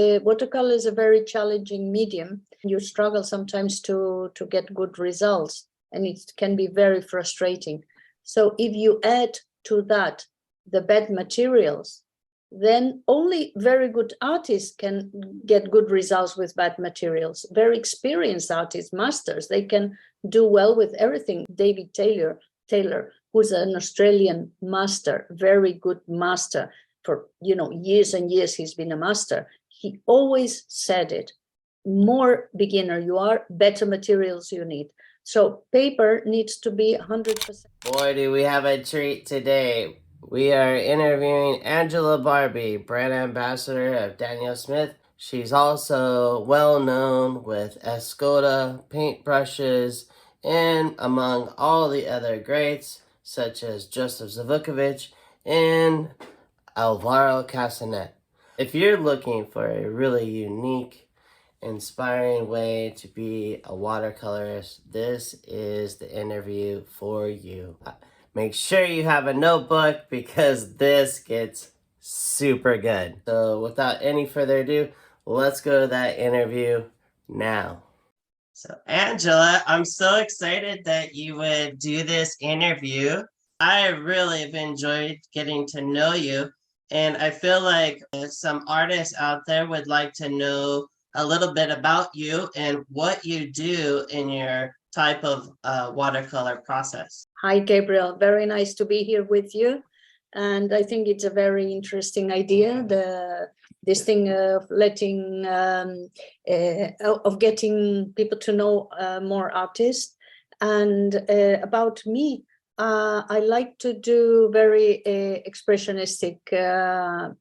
Watercolor is a very challenging medium. You struggle sometimes to get good results, and it can be very frustrating. So if you add to that the bad materials, then only very good artists can get good results with bad materials. Very experienced artists, masters, they can do well with everything. David Taylor, who's an Australian master, very good master for years and years, he's been a master. He always said it, more beginner you are, better materials you need. So paper needs to be 100%. Boy, do we have a treat today. We are interviewing Angela Barbi, brand ambassador of Daniel Smith. She's also well known with Escoda paintbrushes and among all the other greats such as Joseph Zavukovich and Alvaro Casanet. If you're looking for a really unique, inspiring way to be a watercolorist, this is the interview for you. Make sure you have a notebook because this gets super good. So without any further ado, let's go to that interview now. So Angela, I'm so excited that you would do this interview. I really have enjoyed getting to know you, and I feel like some artists out there would like to know a little bit about you and what you do in your type of watercolor process. Hi, Gabriel. Very nice to be here with you. And I think it's a very interesting idea, this thing of letting, of getting people to know more artists. And about me, I like to do very expressionistic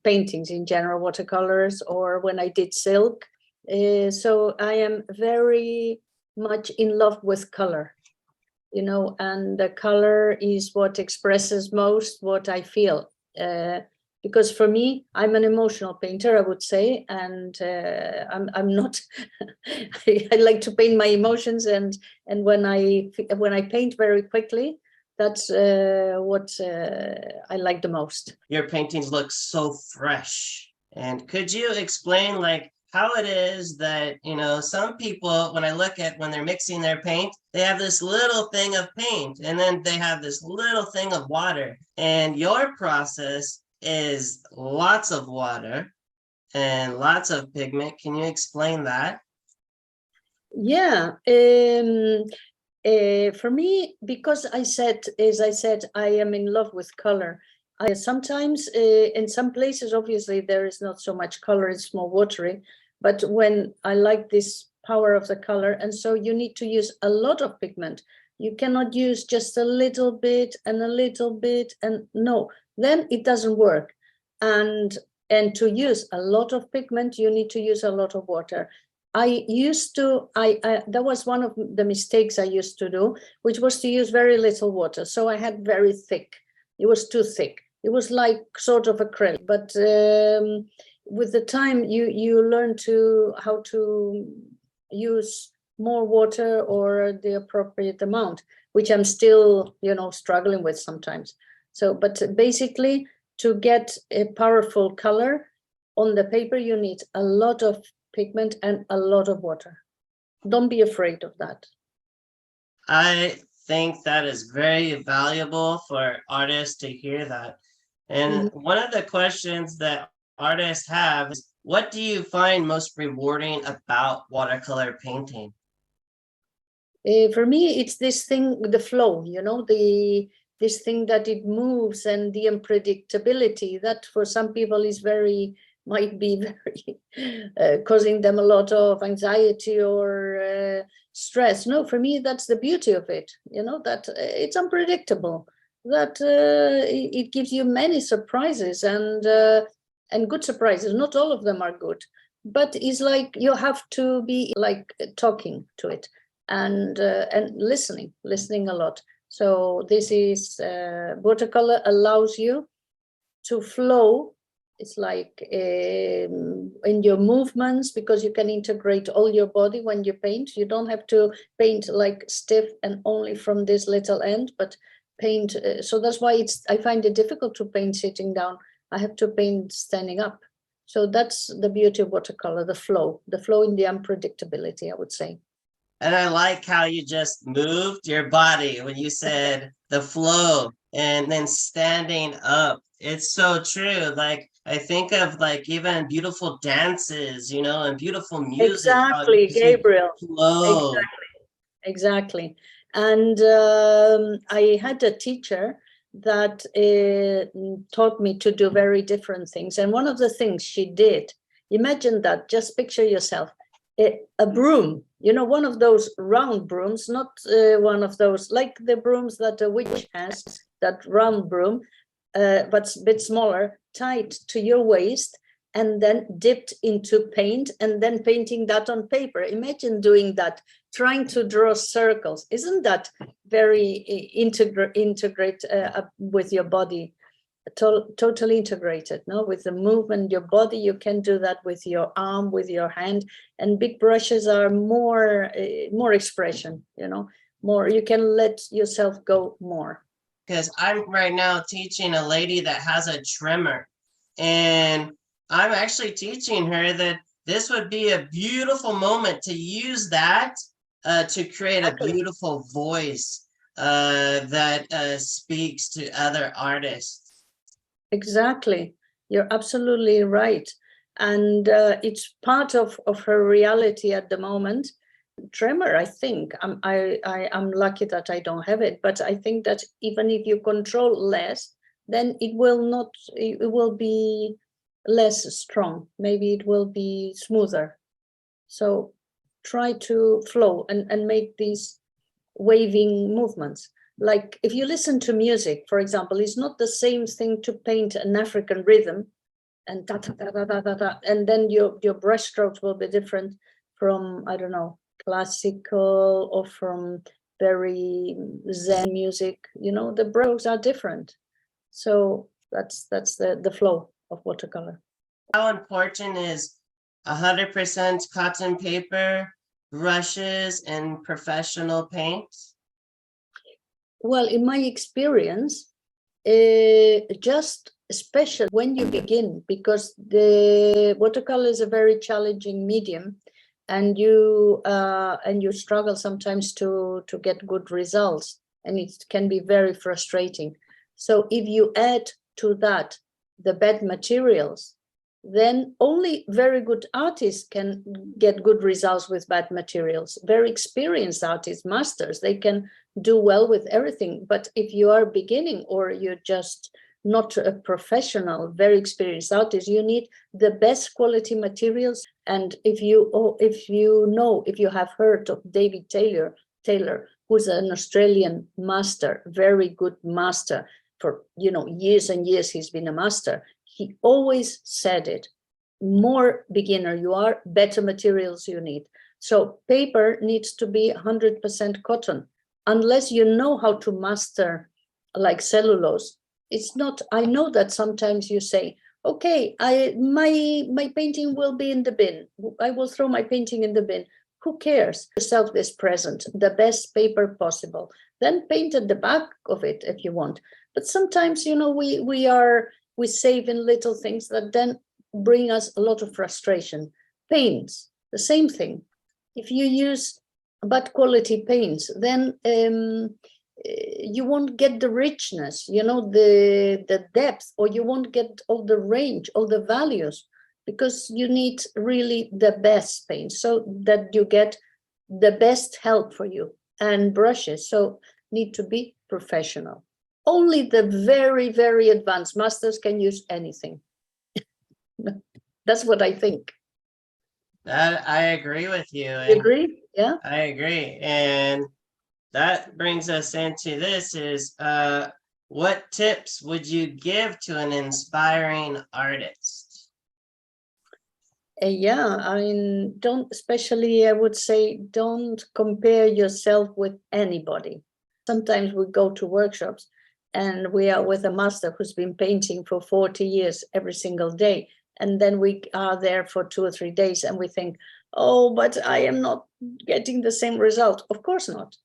paintings in general, watercolors, or when I did silk. So I am very much in love with color, and the color is what expresses most what I feel. Because for me, I'm an emotional painter, I would say, and I'm not. I like to paint my emotions, and when I paint very quickly, that's what I like the most. Your paintings look so fresh, and could you explain how it is that, some people, when I look at when they're mixing their paint, they have this little thing of paint and then they have this little thing of water. And your process is lots of water and lots of pigment. Can you explain that? Yeah. For me, because as I said, I am in love with color. Sometimes in some places, obviously, there is not so much color, it's more watery. But when I like this power of the color, and so you need to use a lot of pigment. You cannot use just a little bit and a little bit, and no, then it doesn't work. And to use a lot of pigment, you need to use a lot of water. That was one of the mistakes I used to do, which was to use very little water. So I had very thick. It was too thick. It was like sort of acrylic, but with the time you learn how to use more water or the appropriate amount, which I'm still struggling with sometimes. So, but basically, to get a powerful color on the paper, you need a lot of pigment and a lot of water. Don't be afraid of that. I think that is very valuable for artists to hear that. And one of the questions that artists have is, what do you find most rewarding about watercolor painting? For me, it's this thing, the flow, this thing that it moves, and the unpredictability that for some people might be very causing them a lot of anxiety or stress. No, for me, that's the beauty of it, that it's unpredictable, that it gives you many surprises and good surprises. Not all of them are good, but it's like you have to be like talking to it and listening a lot. So this is watercolor allows you to flow. It's like in your movements, because you can integrate all your body when you paint. You don't have to paint like stiff and only from this little end, but paint. So that's why I find it difficult to paint sitting down. I have to paint standing up. So that's the beauty of watercolor, the flow in the unpredictability, I would say. And I like how you just moved your body when you said the flow and then standing up. It's so true. Like I think of like even beautiful dances, you know, and beautiful music, how it Exactly, makes you Gabriel. flow. Exactly. And I had a teacher that taught me to do very different things. And one of the things she did, imagine that, just picture yourself, a broom, you know, one of those round brooms, not one of those, like the brooms that a witch has, that round broom, but a bit smaller, tied to your waist, and then dipped into paint and then painting that on paper. Imagine doing that, trying to draw circles. Isn't that very integrate with your body? Totally integrated, no? With the movement, your body, you can do that with your arm, with your hand, and big brushes are more expression, you know, more, you can let yourself go more. Because I'm right now teaching a lady that has a tremor, and I'm actually teaching her that this would be a beautiful moment to use that to create a beautiful voice that speaks to other artists. Exactly. You're absolutely right. And it's part of her reality at the moment. Tremor, I think, I'm lucky that I don't have it, but I think that even if you control less, then it will be less strong. Maybe it will be smoother. So try to flow and make these waving movements. Like if you listen to music, for example, it's not the same thing to paint an African rhythm and da da da da da da, da and then your brush strokes will be different from, I don't know, classical or from very Zen music. You know, the strokes are different. So that's the flow of watercolor. How important is 100% cotton paper, brushes, and professional paint? Well, in my experience, just especially when you begin, because the watercolor is a very challenging medium, and you struggle sometimes to get good results, and it can be very frustrating. So if you add to that the bad materials, then only very good artists can get good results with bad materials. Very experienced artists, masters, they can do well with everything. But if you are beginning or you're just not a professional, very experienced artist, you need the best quality materials. And if you have heard of David Taylor, who's an Australian master, very good master for years and years, he's been a master. He always said it, more beginner you are, better materials you need. So paper needs to be 100% cotton, unless you know how to master like cellulose. It's not, I know that sometimes you say, okay, my painting will be in the bin. I will throw my painting in the bin. Who cares? Yourself this present, the best paper possible. Then paint at the back of it if you want. But sometimes, we save in little things that then bring us a lot of frustration. Paints, the same thing. If you use bad quality paints, then you won't get the richness, the depth, or you won't get all the range, all the values, because you need really the best paints so that you get the best help for you. And brushes, so need to be professional. Only the very, very advanced masters can use anything. That's what I think. That I agree with you. You agree? Yeah. I agree. And that brings us into this is what tips would you give to an inspiring artist? Yeah, I mean, I would say, don't compare yourself with anybody. Sometimes we go to workshops and we are with a master who's been painting for 40 years every single day. And then we are there for 2 or 3 days and we think, oh, but I am not getting the same result. Of course not.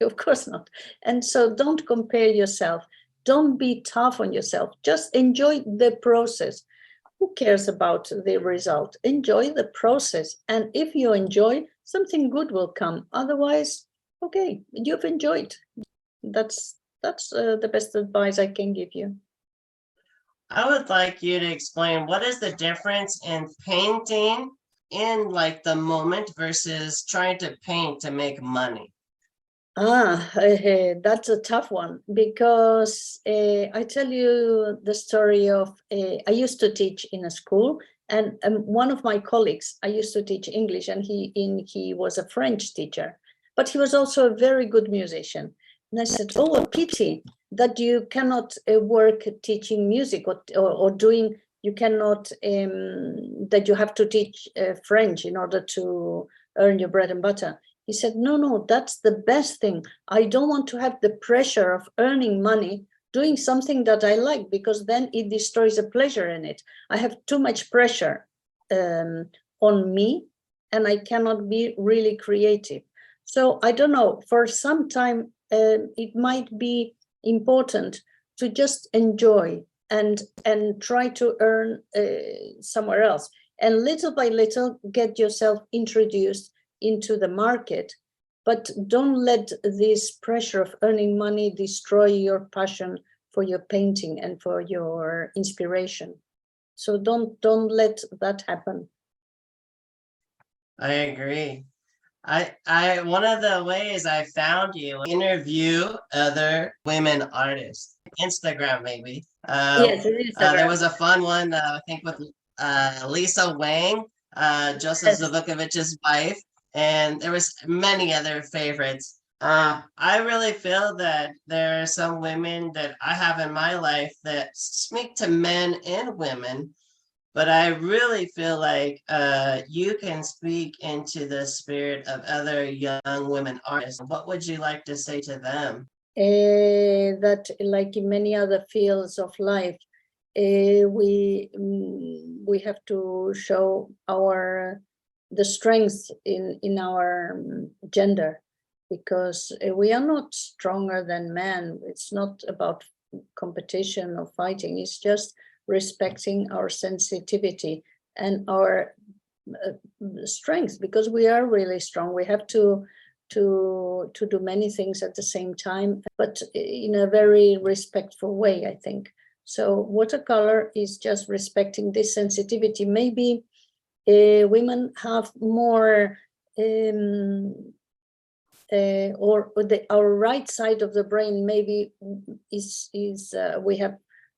Of course not. And so don't compare yourself. Don't be tough on yourself. Just enjoy the process. who cares about the result? Enjoy the process. And if you enjoy, something good will come. Otherwise, okay, you've enjoyed. That's the best advice I can give you. I would like you to explain what is the difference in painting in like the moment versus trying to paint to make money. That's a tough one because I tell you the story of I used to teach in a school, and one of my colleagues, I used to teach English, and he was a French teacher, but he was also a very good musician. And I said, "Oh, a pity that you cannot work teaching music or doing. You cannot that you have to teach French in order to earn your bread and butter." He said, no, that's the best thing. I don't want to have the pressure of earning money doing something that I like, because then it destroys the pleasure in it. I have too much pressure on me, and I cannot be really creative. So I don't know, for some time, it might be important to just enjoy and try to earn somewhere else. And little by little, get yourself introduced into the market, but don't let this pressure of earning money destroy your passion for your painting and for your inspiration. So don't let that happen. I agree. I one of the ways I found you, interview other women artists, Instagram maybe. Yes, it is There Instagram. was a fun one, I think with Lisa Wang, Joseph Yes. Zvukovic's wife, and there was many other favorites. I really feel that there are some women that I have in my life that speak to men and women, but I really feel like you can speak into the spirit of other young women artists. What would you like to say to them? That, like in many other fields of life, we have to show the strength in our gender, because we are not stronger than men. It's not about competition or fighting. It's just respecting our sensitivity and our strength, because we are really strong. We have to do many things at the same time, but in a very respectful way, I think. So watercolor is just respecting this sensitivity. Maybe women have more our right side of the brain maybe is we have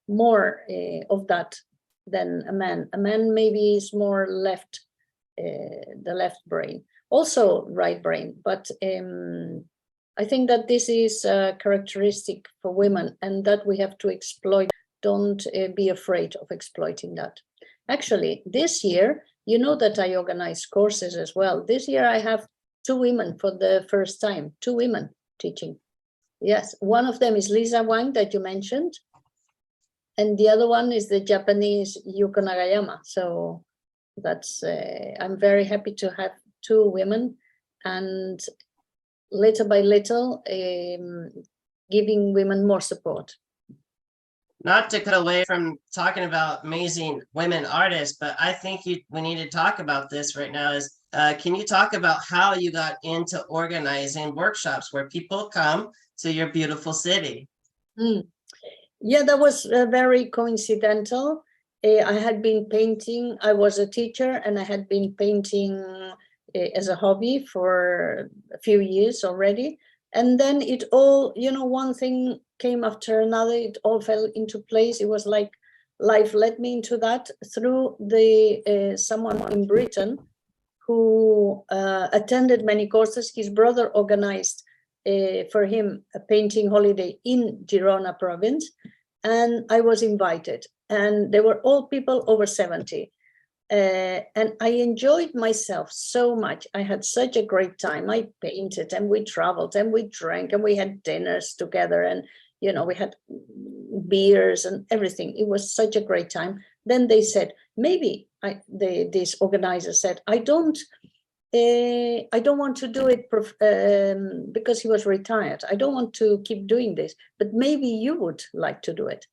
more of that than a man. A man maybe is more left, the left brain, also right brain, but I think that this is a characteristic for women, and that we have to exploit. Don't be afraid of exploiting that. Actually, this year, you know that I organize courses as well. This year I have 2 women for the first time, 2 women teaching. Yes, one of them is Lisa Wang that you mentioned, and the other one is the Japanese Yuko Nagayama. So that's I'm very happy to have 2 women, and little by little giving women more support. Not to cut away from talking about amazing women artists, but I think we need to talk about this right now. Is can you talk about how you got into organizing workshops where people come to your beautiful city? Yeah, that was very coincidental. I had been painting. I was a teacher, and I had been painting as a hobby for a few years already. And then it all, one thing came after another. It all fell into place. It was like life led me into that through someone in Britain who attended many courses. His brother organized for him a painting holiday in Girona province, and I was invited, and they were all people over 70. And I enjoyed myself so much. I had such a great time. I painted, and we traveled, and we drank, and we had dinners together, and we had beers and everything. It was such a great time. Then they said, maybe this organizer said, I don't want to do it because he was retired. I don't want to keep doing this, but maybe you would like to do it.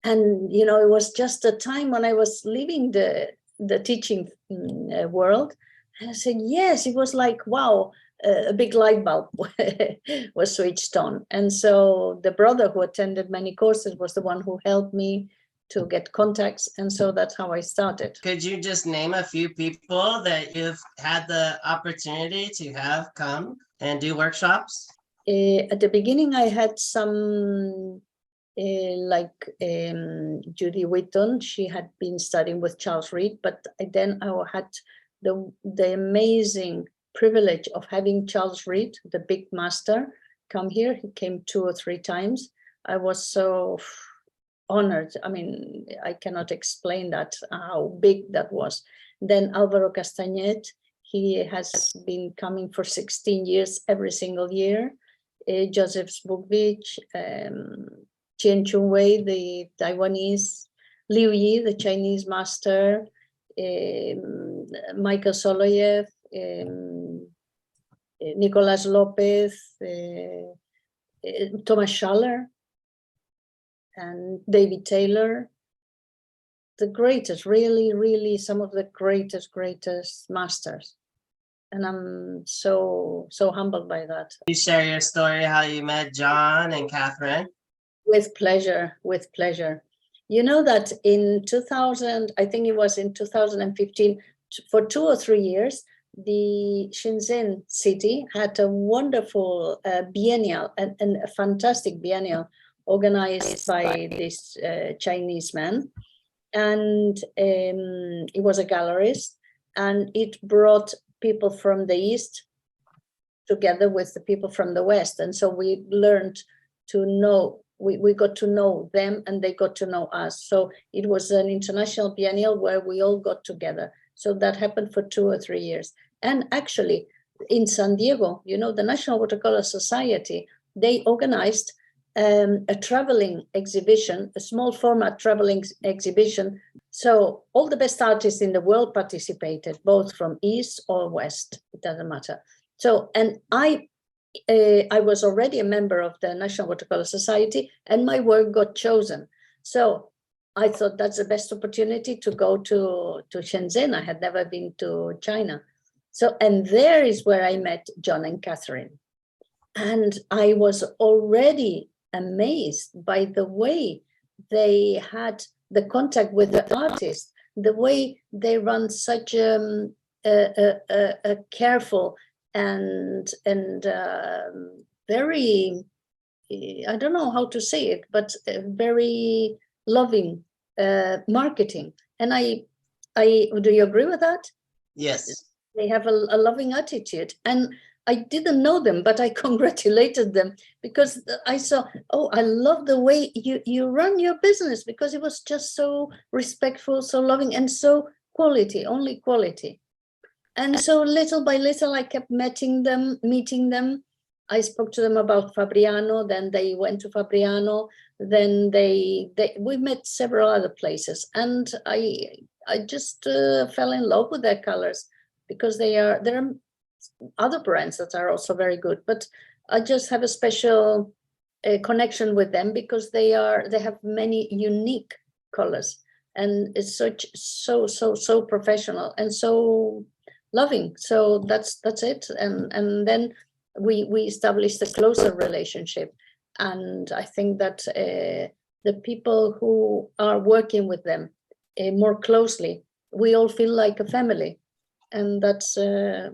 And, you know, it was just a time when I was leaving the teaching world. And I said, yes, it was like, wow, a big light bulb was switched on. And so the brother who attended many courses was the one who helped me to get contacts. And so that's how I started. Could you just name a few people that you've had the opportunity to have come and do workshops? At the beginning, I had some like Judy Whitton. She had been studying with Charles Reed, but then I had the amazing privilege of having Charles Reed, the big master, come here. He came 2 or 3 times. I was so honored. I mean, I cannot explain that, how big that was. Then Alvaro Castañet, he has been coming for 16 years, every single year. Joseph Zbukvich, Chien Chun Wei, the Taiwanese, Liu Yi, the Chinese master, Michael Soloyev, Nicolas Lopez, Thomas Schaller, and David Taylor. The greatest, really, really some of the greatest masters. And I'm so humbled by that. You share your story, how you met John and Catherine? With pleasure, with pleasure. You know that in 2000, I think it was in 2015, for 2 or 3 years, the Shenzhen city had a wonderful biennial, and a fantastic biennial organized by this Chinese man. And it was a gallerist, and it brought people from the East together with the people from the West. And so we learned to know, we got to know them and they got to know us. So it was an international biennial where we all got together. So that happened for 2 or 3 years. And actually in San Diego, you know, the National Watercolor Society, they organized a traveling exhibition, a small format traveling exhibition. So all the best artists in the world participated, both from East or West, it doesn't matter. So, and I was already a member of the National Watercolor Society, and my work got chosen. So I thought that's the best opportunity to go to Shenzhen. I had never been to China. So, and there is where I met John and Catherine. And I was already amazed by the way they had the contact with the artist, the way they run such a careful and very, I don't know how to say it, but very loving marketing. And I do you agree with that? Yes. They have a loving attitude. And I didn't know them, but I congratulated them because I saw, oh, I love the way you run your business, because it was just so respectful, so loving, and so quality, only quality. And so little by little, I kept meeting them. I spoke to them about Fabriano, then they went to Fabriano, then we met several other places. And I just fell in love with their colors, because there are other brands that are also very good, but I just have a special connection with them because they have many unique colors, and it's so professional and so loving. So that's it. And then we established a closer relationship, and I think that the people who are working with them more closely, we all feel like a family, and that's a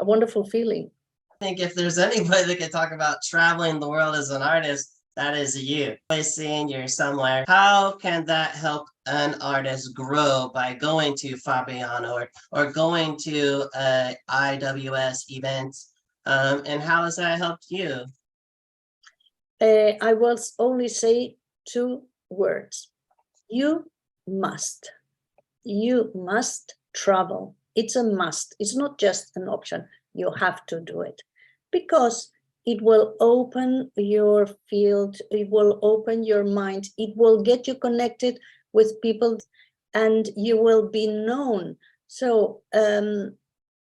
wonderful feeling. I think if there's anybody that can talk about traveling the world as an artist, that is you. Always seeing you're somewhere. How can that help an artist grow by going to Fabriano or going to IWS events? And how has that helped you? I will only say 2 words. You must travel. It's a must. It's not just an option. You have to do it, because it will open your field. It will open your mind. It will get you connected with people, and you will be known. So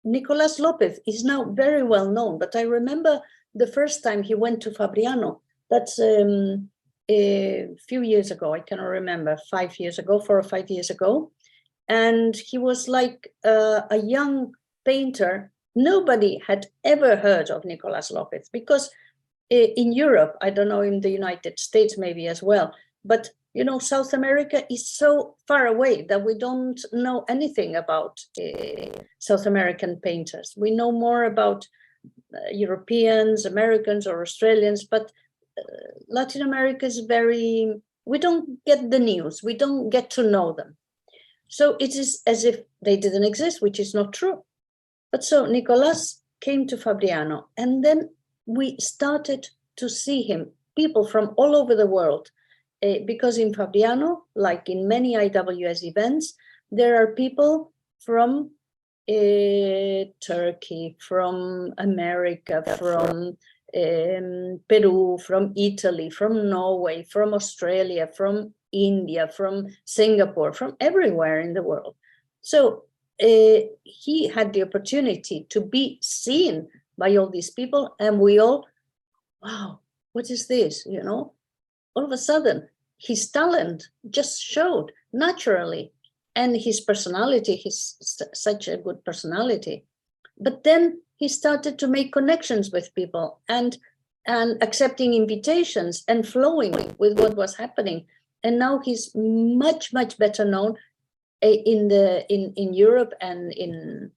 Nicolas Lopez is now very well known, but I remember the first time he went to Fabriano. That's a few years ago, I cannot remember, 5 years ago, 4 or 5 years ago. And he was like a young painter. Nobody had ever heard of Nicolas Lopez, because in Europe, I don't know, in the United States maybe as well, but you know, South America is so far away that we don't know anything about South American painters. We know more about Europeans, Americans, or Australians, but Latin America is very, we don't get the news, we don't get to know them. So it is as if they didn't exist, which is not true. But so Nicolas came to Fabriano, and then we started to see him, people from all over the world, because in Fabriano, like in many IWS events, there are people from Turkey, from America, from Peru, from Italy, from Norway, from Australia, from India, from Singapore, from everywhere in the world. So he had the opportunity to be seen by all these people, and we all, wow, what is this? You know, all of a sudden, his talent just showed naturally, and his personality, he's such a good personality. But then he started to make connections with people and accepting invitations and flowing with what was happening. And now he's much better known in Europe and in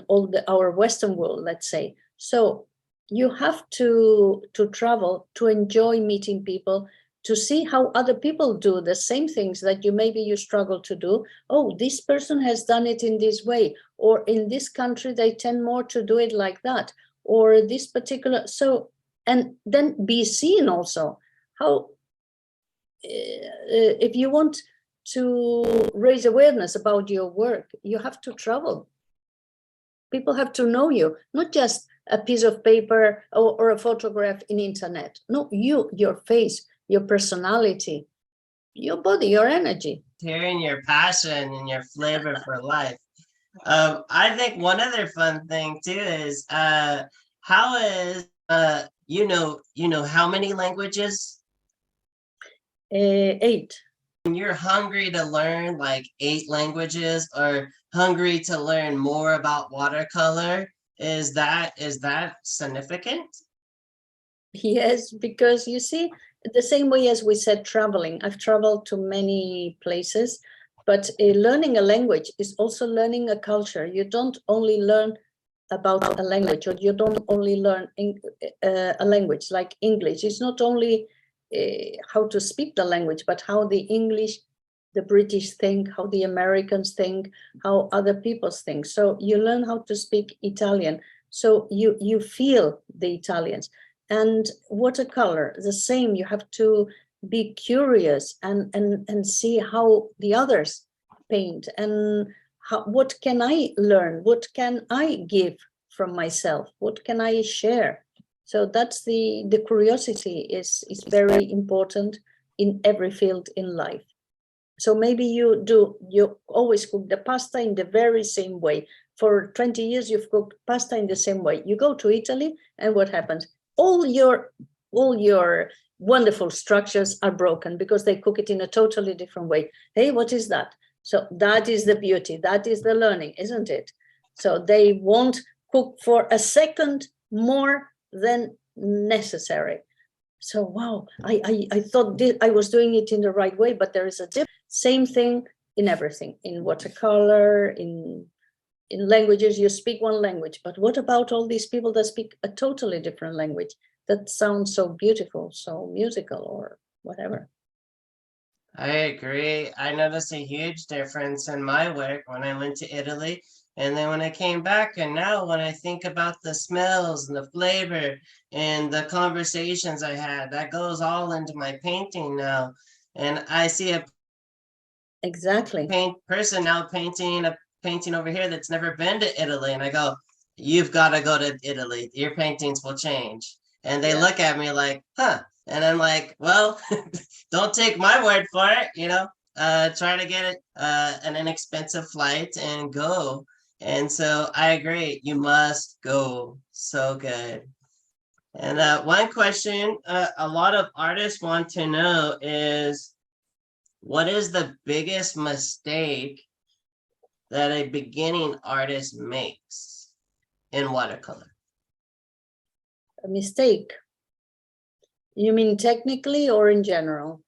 all our Western world, let's say. So you have to travel to enjoy meeting people, to see how other people do the same things that maybe you struggle to do. Oh, this person has done it in this way, or in this country they tend more to do it like that, or this particular. So, and then be seen also. How if you want to raise awareness about your work, you have to travel. People have to know you, not just a piece of paper or a photograph in internet. No, your face, your personality, your body, your energy. Hearing your passion and your flavor for life. I think one other fun thing too is how is you know how many languages? 8. When you're hungry to learn like 8 languages, or hungry to learn more about watercolor, is that significant? Yes, because you see, the same way as we said, traveling, I've traveled to many places, but learning a language is also learning a culture. You don't only learn about a language, or you don't only learn a language like English. It's not only how to speak the language, but how the British think, how the Americans think, how other people think. So you learn how to speak Italian, so you feel the Italians. And watercolor, the same. You have to be curious and see how the others paint, and what can I learn? What can I give from myself? What can I share? So that's the curiosity is very important in every field in life. So maybe you always cook the pasta in the very same way. For 20 years, you've cooked pasta in the same way. You go to Italy, and what happens? All your wonderful structures are broken because they cook it in a totally different way. Hey, what is that? So that is the beauty. That is the learning, isn't it? So they won't cook for a second more than necessary. So wow, I thought I was doing it in the right way, but there is a same thing in everything, in watercolor, in languages. You speak one language, but what about all these people that speak a totally different language that sounds so beautiful, so musical, or whatever? I agree. I noticed a huge difference in my work when I went to Italy, and then when I came back, and now when I think about the smells and the flavor and the conversations I had, that goes all into my painting now. And I see a Exactly. person now painting a painting over here that's never been to Italy, and I go, "You've got to go to Italy. Your paintings will change." And they look at me like, "Huh?" And I'm like, "Well, don't take my word for it. Try to get it an inexpensive flight and go." And so I agree. You must go. So good. And one question a lot of artists want to know is, what is the biggest mistake that a beginning artist makes in watercolor? A mistake. You mean technically or in general?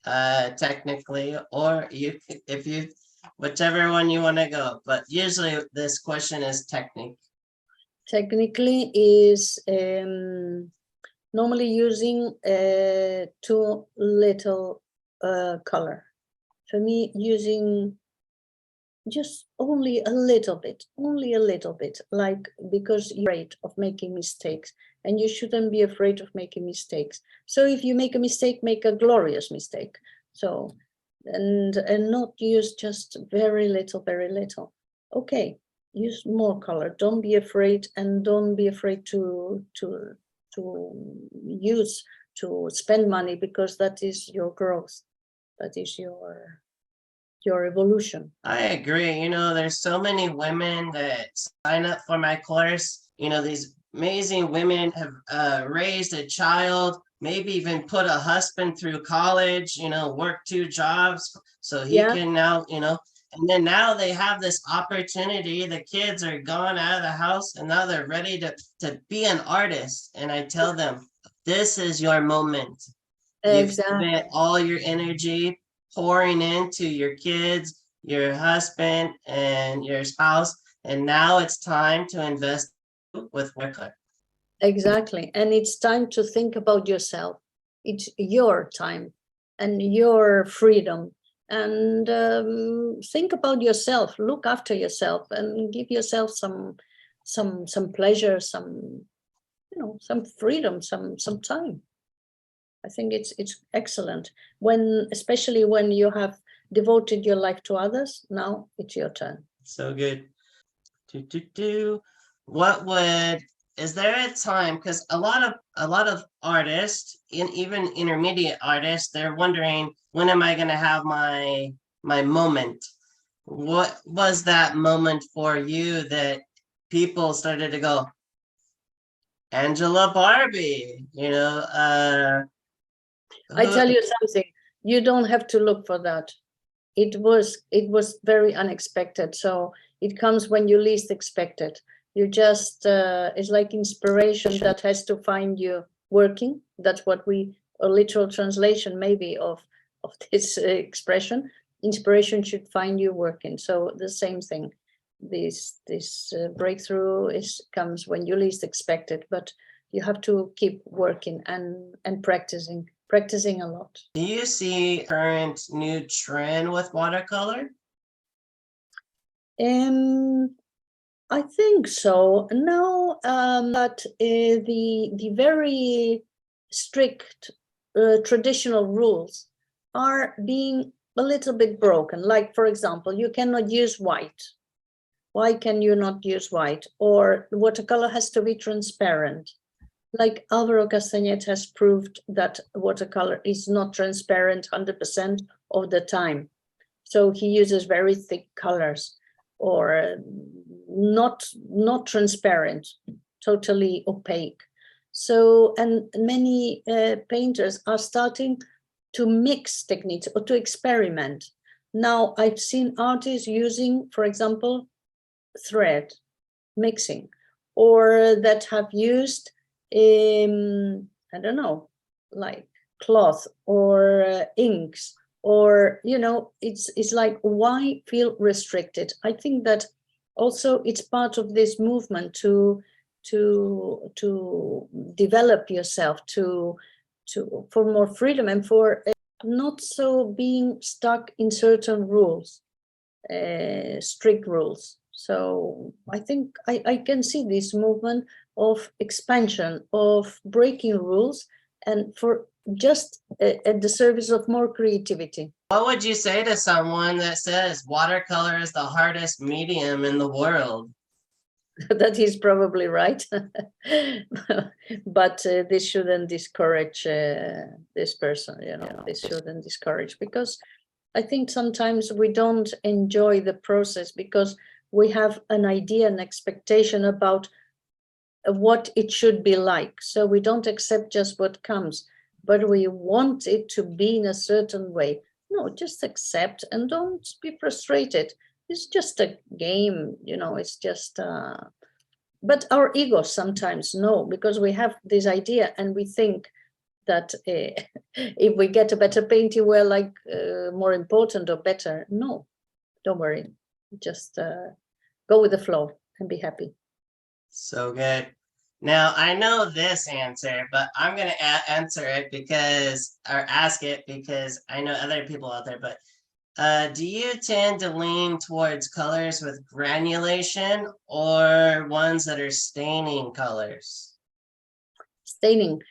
Technically, or you, if you, whichever one you want to go. But usually this question is technique. Technically is normally using too little color. For me, using just only a little bit, like, because you're afraid of making mistakes, and you shouldn't be afraid of making mistakes. So if you make a mistake, make a glorious mistake. So, and not use just very little, Okay, use more color. Don't be afraid, and don't be afraid to use, to spend money, because that is your growth. That is your evolution. I agree. You know, there's so many women that sign up for my course. You know, these amazing women have raised a child, maybe even put a husband through college, you know, work 2 jobs so he Yeah, can now, you know, and then now they have this opportunity. The kids are gone out of the house and now they're ready to be an artist. And I tell them, this is your moment. You've exactly. spent all your energy pouring into your kids, your husband, and your spouse, and now it's time to invest with watercolor. Exactly. And it's time to think about yourself. It's your time and your freedom. And think about yourself, look after yourself, and give yourself some pleasure, some, some freedom, some time. I think it's excellent when, especially when you have devoted your life to others. Now it's your turn. So good. What would, is there a time, because a lot of artists, even intermediate artists, they're wondering, when am I going to have my moment? What was that moment for you that people started to go, Angela Barbi, I who, tell you something, you don't have to look for that. It was very unexpected. So it comes when you least expect it. You just it's like inspiration that has to find you working. That's what a literal translation maybe of this expression. Inspiration should find you working. So the same thing. This breakthrough comes when you least expect it, but you have to keep working and practicing a lot. do you see current new trend with watercolor? I think so. Now that the very strict traditional rules are being a little bit broken. Like, for example, you cannot use white. Why can you not use white? Or watercolor has to be transparent. Like Alvaro Castañet has proved that watercolor is not transparent 100% of the time. So he uses very thick colors, or not transparent, totally opaque. So, and many painters are starting to mix techniques or to experiment. Now I've seen artists using, for example, thread mixing, or that have used I don't know, like cloth or inks, or it's like, why feel restricted? I think that also it's part of this movement to develop yourself, to for more freedom, and for not so being stuck in certain rules, strict rules. So I think I can see this movement of expansion, of breaking rules, and for just at the service of more creativity. What would you say to someone that says watercolor is the hardest medium in the world? That is probably right. But this shouldn't discourage this person, this shouldn't discourage, because I think sometimes we don't enjoy the process because we have an idea, an expectation about what it should be like. So we don't accept just what comes, but we want it to be in a certain way. No, just accept and don't be frustrated. It's just a game, you know, it's just, but our ego sometimes no, because we have this idea and we think that if we get a better painting, we're like more important or better. No, don't worry. Just go with the flow and be happy. So good. Now, I know this answer, but I'm going to answer it because, or ask it because I know other people out there, but do you tend to lean towards colors with granulation or ones that are staining colors? Staining.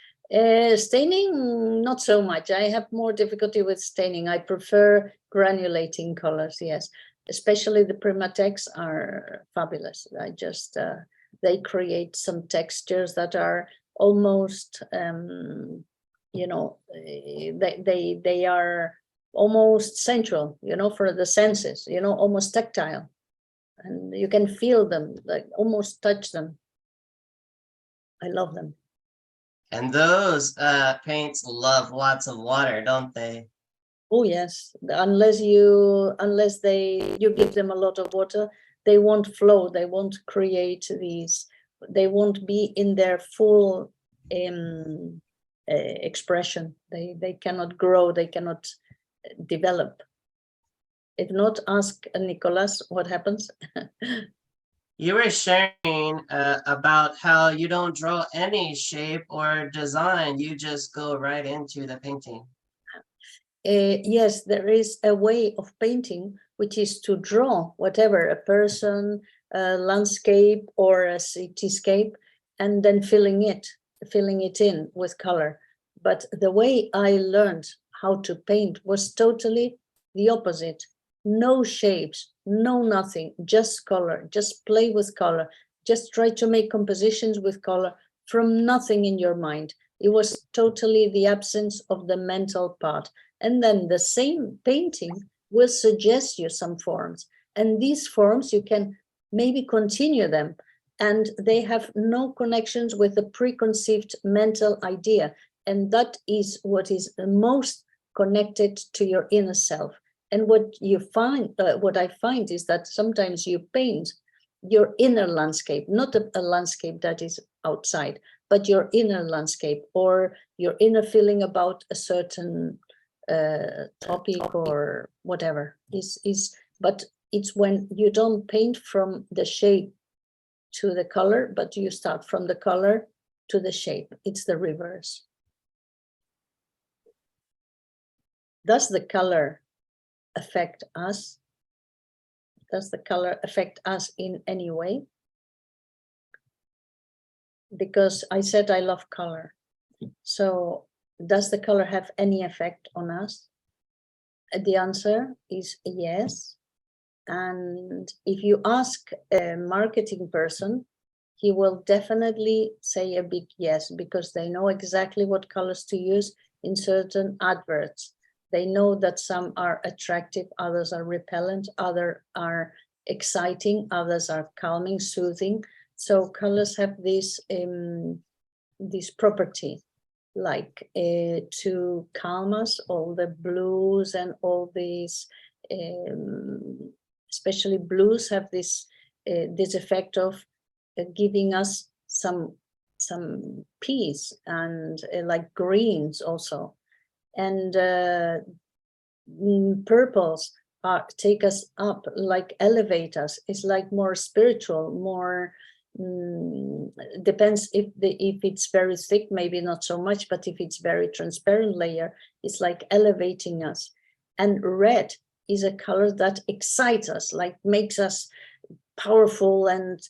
Staining, not so much. I have more difficulty with staining. I prefer granulating colors, yes. Especially the Primatex are fabulous. I just, they create some textures that are almost, you know, they are almost sensual, you know, for the senses, you know, almost tactile. And you can feel them, like almost touch them. I love them. And those paints love lots of water, don't they? Oh yes, unless you give them a lot of water, they won't flow. They won't create these. They won't be in their full expression. They cannot grow. They cannot develop. If not, ask Nicolas what happens. You were sharing about how you don't draw any shape or design. You just go right into the painting. Yes, there is a way of painting, which is to draw whatever, a person, a landscape, or a cityscape, and then filling it in with color. But the way I learned how to paint was totally the opposite. No shapes, no nothing, just color, just play with color, just try to make compositions with color from nothing in your mind. It was totally the absence of the mental part. And then the same painting will suggest you some forms. And these forms, you can maybe continue them. And they have no connections with the preconceived mental idea. And that is what is the most connected to your inner self. And what you find, what I find is that sometimes you paint your inner landscape, not a landscape that is outside, but your inner landscape or your inner feeling about a certain topic or whatever but it's when you don't paint from the shape to the color, but you start from the color to the shape. It's the reverse. Does the color affect us? Does the color affect us in any way? Because I said I love color. So does the color have any effect on us? The answer is yes. And if you ask a marketing person, he will definitely say a big yes, because they know exactly what colors to use in certain adverts. They know that some are attractive, others are repellent, others are exciting, others are calming, soothing. So colors have this property, like to calm us. All the blues and all these, especially blues, have this effect of giving us some peace, and like greens also, and purples take us up, like elevate us. It's like more spiritual, more depends if it's very thick, maybe not so much, but if it's very transparent layer, it's like elevating us. And red is a color that excites us, like makes us powerful and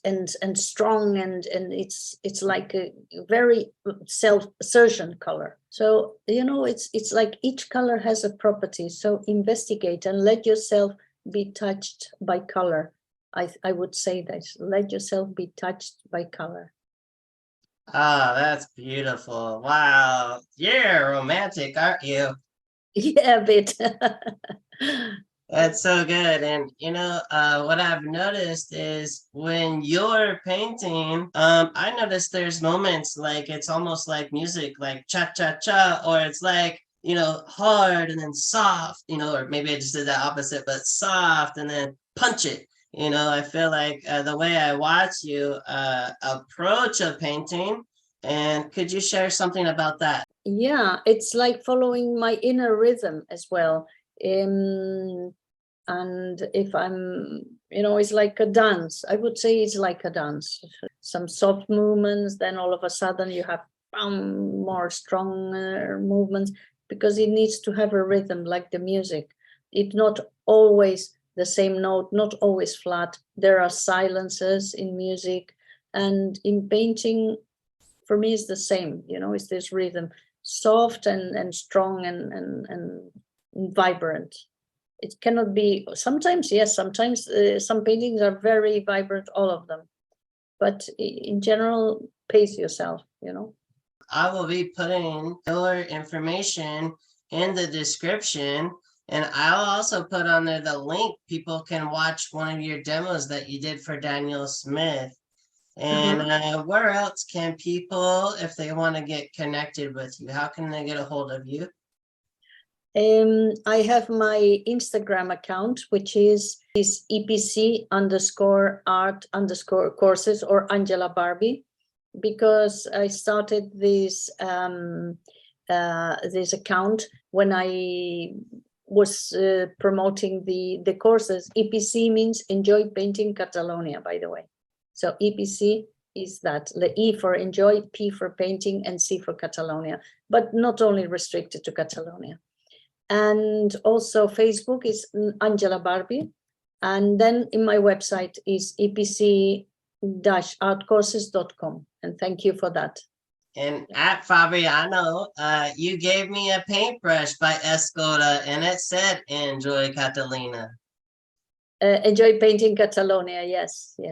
strong, and it's like a very self-assertion color. So you know, it's like each color has a property. So investigate and let yourself be touched by color. I would say that, let yourself be touched by color. Ah, that's beautiful. Wow, you're romantic, aren't you? Yeah, a bit. That's so good. And what I've noticed is when you're painting, I noticed there's moments like it's almost like music, like cha cha cha, or it's like, hard and then soft, or maybe I just did the opposite, but soft and then punch it. I feel like the way I watch you approach a painting, and could you share something about that? Yeah, it's like following my inner rhythm as well. And if I'm, it's like a dance. I would say it's like a dance. Some soft movements, then all of a sudden you have more stronger movements, because it needs to have a rhythm like the music. It's not always the same note, not always flat. There are silences in music, and in painting, for me, it's the same. It's this rhythm, soft and strong and vibrant. It cannot be, sometimes yes, sometimes some paintings are very vibrant, all of them, but in general, pace yourself. I will be putting your information in the description, and I'll also put on there the link. People can watch one of your demos that you did for Daniel Smith. And where else can people, if they want to get connected with you, how can they get a hold of you? I have my Instagram account, which is EPC_art_courses, or Angela Barbi, because I started this account when I was promoting the courses. EPC means Enjoy Painting Catalonia, by the way. So EPC is that, the E for enjoy, P for painting, and C for Catalonia, but not only restricted to Catalonia. And also Facebook is Angela Barbi. And then in my website is epc-artcourses.com. And thank you for that. And at Fabriano, you gave me a paintbrush by Escoda, and it said "Enjoy Catalina." Enjoy painting Catalonia. Yes. So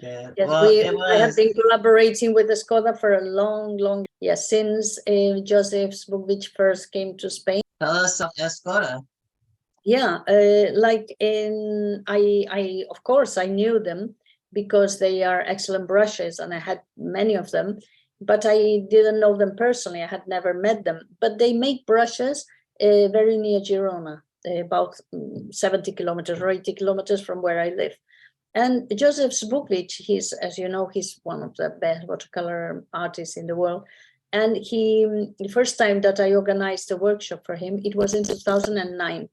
good. Yes, Well, I have been collaborating with Escoda for a long, yes, since Joseph Zbukvich first came to Spain. Tell us about Escoda. Yeah, I of course I knew them because they are excellent brushes, and I had many of them, but I didn't know them personally. I had never met them, but they make brushes very near Girona, about 70 kilometers or 80 kilometers from where I live. And Joseph Zbukvich, he's, as you know, he's one of the best watercolor artists in the world. And the first time that I organized a workshop for him, it was in 2009.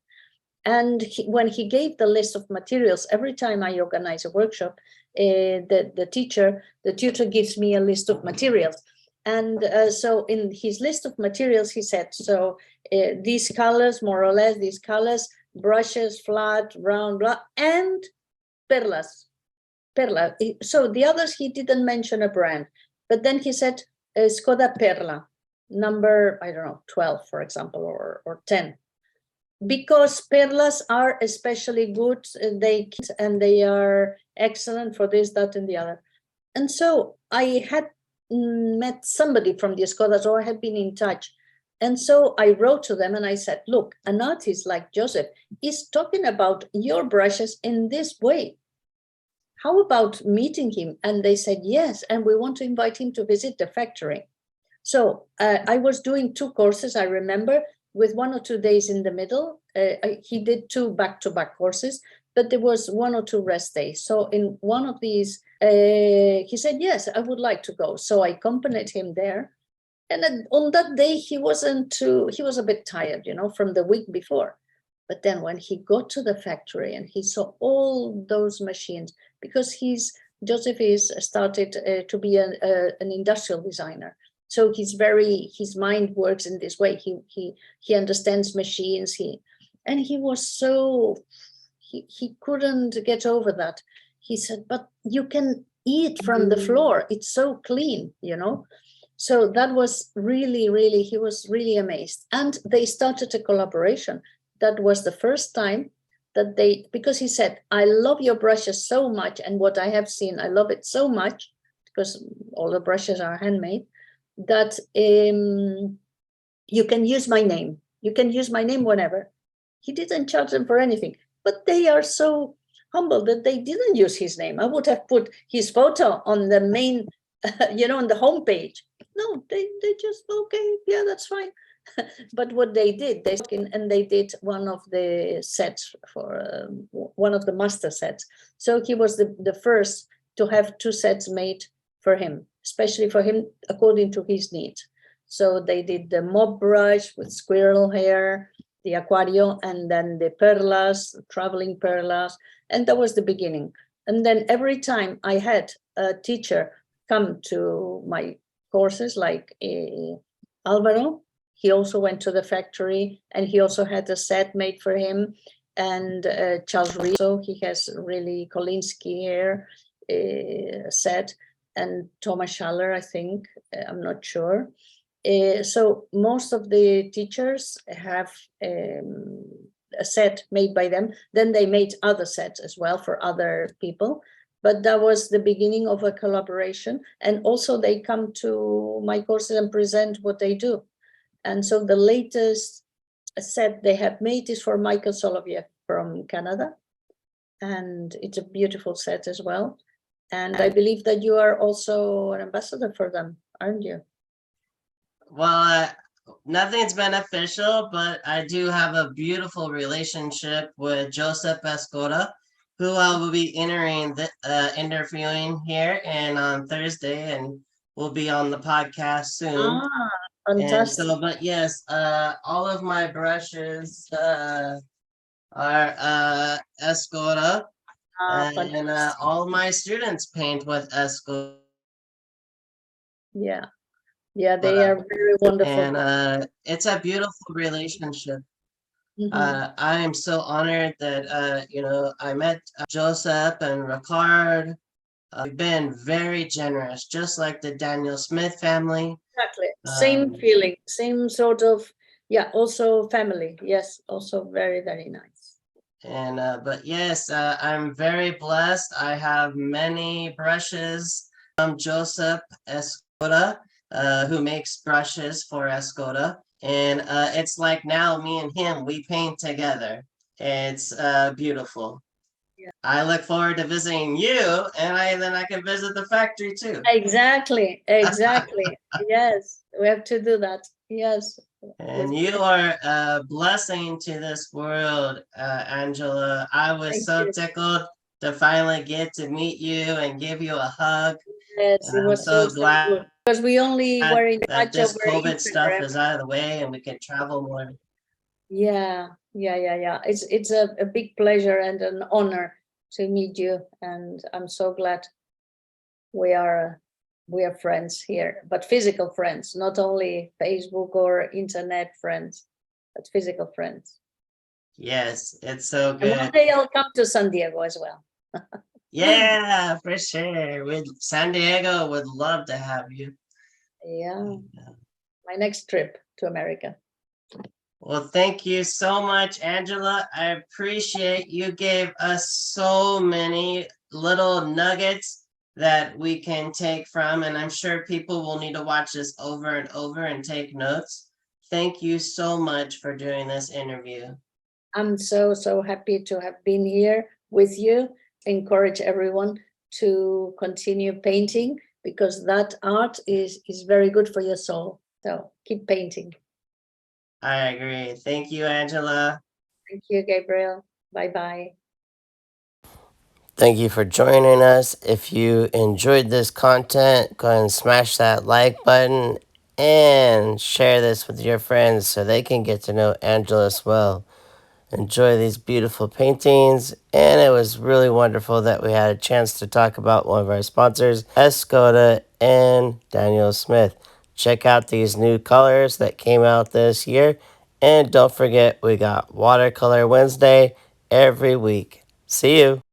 And when he gave the list of materials, every time I organize a workshop, the tutor gives me a list of materials. And so in his list of materials, he said, so these colors, more or less, these colors, brushes, flat, round, blah, and perlas. So the others, he didn't mention a brand, but then he said Escoda Perla, number, I don't know, 12, for example, or 10. Because perlas are especially good, they are excellent for this, that, and the other. And so I had met somebody from the Escoda, or I had been in touch. And so I wrote to them and I said, look, an artist like Joseph is talking about your brushes in this way. How about meeting him? And they said, yes, and we want to invite him to visit the factory. So I was doing 2 courses, I remember, with 1 or 2 days in the middle. He did 2 back-to-back courses, but there was 1 or 2 rest days. So in one of these, he said, yes, I would like to go. So I accompanied him there. And on that day, he was a bit tired, from the week before. But then when he got to the factory and he saw all those machines, because Joseph started to be an industrial designer. So his mind works in this way. He understands machines. And he was he couldn't get over that. He said, but you can eat from the floor. It's so clean, So that was really, he was really amazed. And they started a collaboration. That was the first time that because he said, I love your brushes so much. And what I have seen, I love it so much, because all the brushes are handmade, that you can use my name. You can use my name whenever. He didn't charge them for anything, but they are so humble that they didn't use his name. I would have put his photo on the main, on the homepage. No, they just, okay, yeah, that's fine. But what they did, they in and they did one of the sets for one of the master sets. So he was the first to have two sets made for him, especially for him according to his needs. So they did the mop brush with squirrel hair, the aquario, and then the perlas, traveling perlas, and that was the beginning. And then every time I had a teacher come to my courses, like Alvaro, he also went to the factory, and he also had a set made for him. And Charles Rizzo, he has really Kolinsky hair set, and Thomas Schaller, I think, I'm not sure. So most of the teachers have a set made by them. Then they made other sets as well for other people. But that was the beginning of a collaboration. And also they come to my courses and present what they do. And so the latest set they have made is for Michael Soloviev from Canada. And it's a beautiful set as well. And I believe that you are also an ambassador for them, aren't you? Well, nothing's been official, but I do have a beautiful relationship with Joseph Escoda, who I will be interviewing here and on Thursday, and will be on the podcast soon. Ah, And fantastic. so, but yes, all of my brushes are Escoda, and Fantastic. all my students paint with Escoda. Yeah, yeah, they are very wonderful. And it's a beautiful relationship. Mhm. I am so honored that I met Joseph and Ricard. We've been very generous, just like the Daniel Smith family. Exactly. Same Um, feeling, same sort of, yeah, also family. Yes, also very, very nice. and but yes, I'm very blessed. I have many brushes from Joseph Escoda, who makes brushes for Escoda. And it's like now me and him, we paint together. It's beautiful. Yeah. I look forward to visiting you, and then I can visit the factory too. Exactly, exactly. Yes, we have to do that. Yes, with And you are a blessing to this world, Angela. I was thank so you. tickled to finally get to meet you and give you a hug. Yes, And it I'm was so, so so glad good. Because we only were in that touch this over COVID stuff Instagram. is out of the way and we can travel more. Yeah, yeah, yeah, yeah. It's a big pleasure and an honor to meet you, and I'm so glad we are we are friends here, but physical friends, not only Facebook or internet friends, but physical friends. Yes, it's so And one good. day I'll come to San Diego as well. Yeah, for sure. With San Diego, would love to have you. Yeah, my next trip to America. Well, thank you so much, Angela. I appreciate you gave us so many little nuggets that we can take from, and I'm sure people will need to watch this over and over and take notes. Thank you so much for doing this interview. I'm so, so happy to have been here with you. Encourage everyone to continue painting because that art is very good for your soul. So keep painting. I agree. Thank you, Angela. Thank you, Gabriel. Bye bye. Thank you for joining us. If you enjoyed this content, go ahead and smash that like button and share this with your friends so they can get to know Angela as well. Enjoy these beautiful paintings, and it was really wonderful that we had a chance to talk about one of our sponsors, Escoda and Daniel Smith. Check out these new colors that came out this year, and don't forget we got Watercolor Wednesday every week. See you.